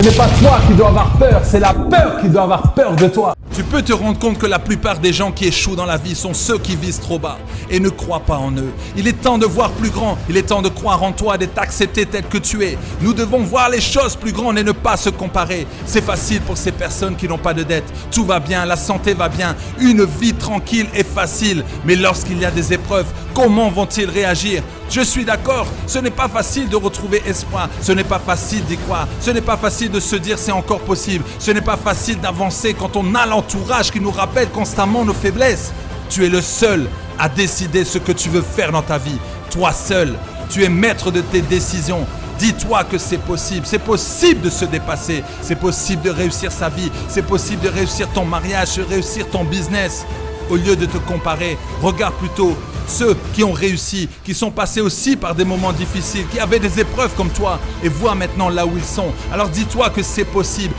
Ce n'est pas toi qui dois avoir peur, c'est la peur qui doit avoir peur de toi. Tu peux te rendre compte que la plupart des gens qui échouent dans la vie sont ceux qui visent trop bas et ne croient pas en eux. Il est temps de voir plus grand, il est temps de croire en toi, d'être accepté tel que tu es. Nous devons voir les choses plus grandes et ne pas se comparer. C'est facile pour ces personnes qui n'ont pas de dette. Tout va bien, la santé va bien, une vie tranquille et facile. Mais lorsqu'il y a des épreuves, comment vont-ils réagir ? Je suis d'accord, ce n'est pas facile de retrouver espoir, ce n'est pas facile d'y croire, ce n'est pas facile de se dire c'est encore possible, ce n'est pas facile d'avancer quand on a l'entourage qui nous rappelle constamment nos faiblesses. Tu es le seul à décider ce que tu veux faire dans ta vie, toi seul, tu es maître de tes décisions. Dis-toi que c'est possible de se dépasser, c'est possible de réussir sa vie, c'est possible de réussir ton mariage, de réussir ton business. Au lieu de te comparer, regarde plutôt ceux qui ont réussi, qui sont passés aussi par des moments difficiles, qui avaient des épreuves comme toi et vois maintenant là où ils sont. Alors dis-toi que c'est possible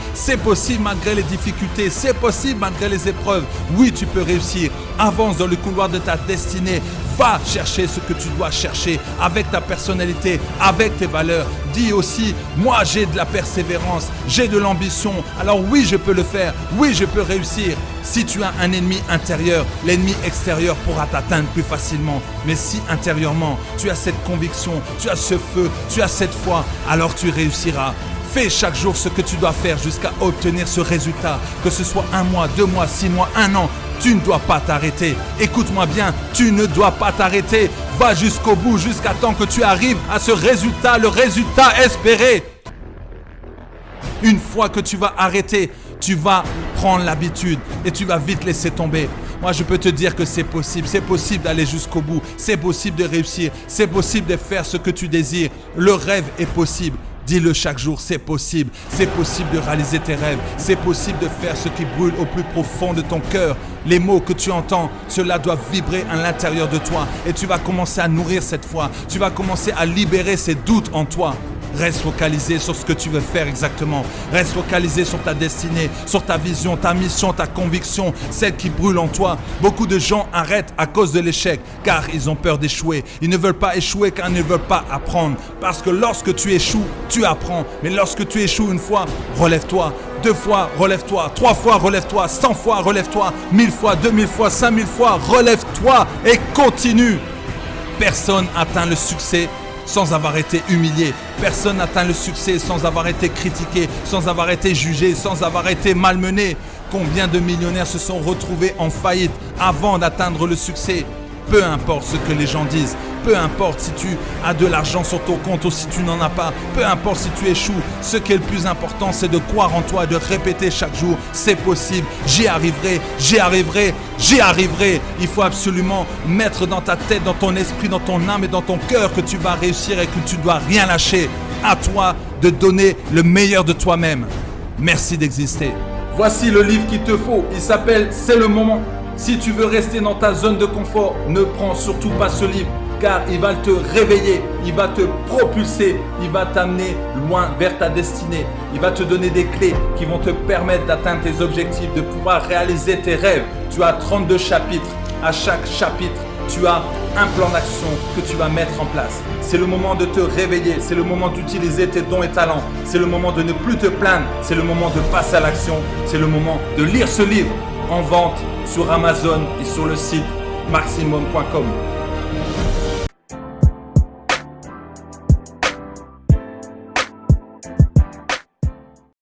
malgré les difficultés, c'est possible malgré les épreuves. Oui, tu peux réussir. Avance dans le couloir de ta destinée. Va chercher ce que tu dois chercher avec ta personnalité, avec tes valeurs. Dis aussi, moi j'ai de la persévérance, j'ai de l'ambition. Alors oui, je peux le faire. Oui, je peux réussir. Si tu as un ennemi intérieur, l'ennemi extérieur pourra t'atteindre plus facilement. Mais si intérieurement, tu as cette conviction, tu as ce feu, tu as cette foi, alors tu réussiras. Fais chaque jour ce que tu dois faire jusqu'à obtenir ce résultat. Que ce soit 1 mois, 2 mois, 6 mois, 1 an. Tu ne dois pas t'arrêter. Écoute-moi bien, tu ne dois pas t'arrêter. Va jusqu'au bout, jusqu'à temps que tu arrives à ce résultat, le résultat espéré. Une fois que tu vas arrêter, tu vas prendre l'habitude et tu vas vite laisser tomber. Moi, je peux te dire que c'est possible d'aller jusqu'au bout, c'est possible de réussir, c'est possible de faire ce que tu désires. Le rêve est possible. Dis-le chaque jour, c'est possible de réaliser tes rêves, c'est possible de faire ce qui brûle au plus profond de ton cœur. Les mots que tu entends, cela doit vibrer à l'intérieur de toi et tu vas commencer à nourrir cette foi, tu vas commencer à libérer ces doutes en toi. Reste focalisé sur ce que tu veux faire exactement. Reste focalisé sur ta destinée, sur ta vision, ta mission, ta conviction, celle qui brûle en toi. Beaucoup de gens arrêtent à cause de l'échec car ils ont peur d'échouer. Ils ne veulent pas échouer car ils ne veulent pas apprendre. Parce que lorsque tu échoues, tu apprends. Mais lorsque tu échoues une fois, relève-toi. 2 fois, relève-toi. 3 fois, relève-toi. 100 fois, relève-toi. 1000 fois, 2000 fois, 5000 fois, relève-toi et continue. Personne n'atteint le succès sans avoir été humilié. Personne n'atteint le succès sans avoir été critiqué, sans avoir été jugé, sans avoir été malmené. Combien de millionnaires se sont retrouvés en faillite avant d'atteindre le succès ? Peu importe ce que les gens disent, peu importe si tu as de l'argent sur ton compte ou si tu n'en as pas, peu importe si tu échoues, ce qui est le plus important, c'est de croire en toi et de répéter chaque jour, c'est possible, j'y arriverai, j'y arriverai, j'y arriverai. Il faut absolument mettre dans ta tête, dans ton esprit, dans ton âme et dans ton cœur que tu vas réussir et que tu ne dois rien lâcher. À toi de donner le meilleur de toi-même. Merci d'exister. Voici le livre qu'il te faut, il s'appelle « C'est le moment ». Si tu veux rester dans ta zone de confort, ne prends surtout pas ce livre car il va te réveiller, il va te propulser, il va t'amener loin vers ta destinée. Il va te donner des clés qui vont te permettre d'atteindre tes objectifs, de pouvoir réaliser tes rêves. Tu as 32 chapitres. À chaque chapitre, tu as un plan d'action que tu vas mettre en place. C'est le moment de te réveiller, c'est le moment d'utiliser tes dons et talents. C'est le moment de ne plus te plaindre, c'est le moment de passer à l'action. C'est le moment de lire ce livre en vente sur Amazon et sur le site maximum.com.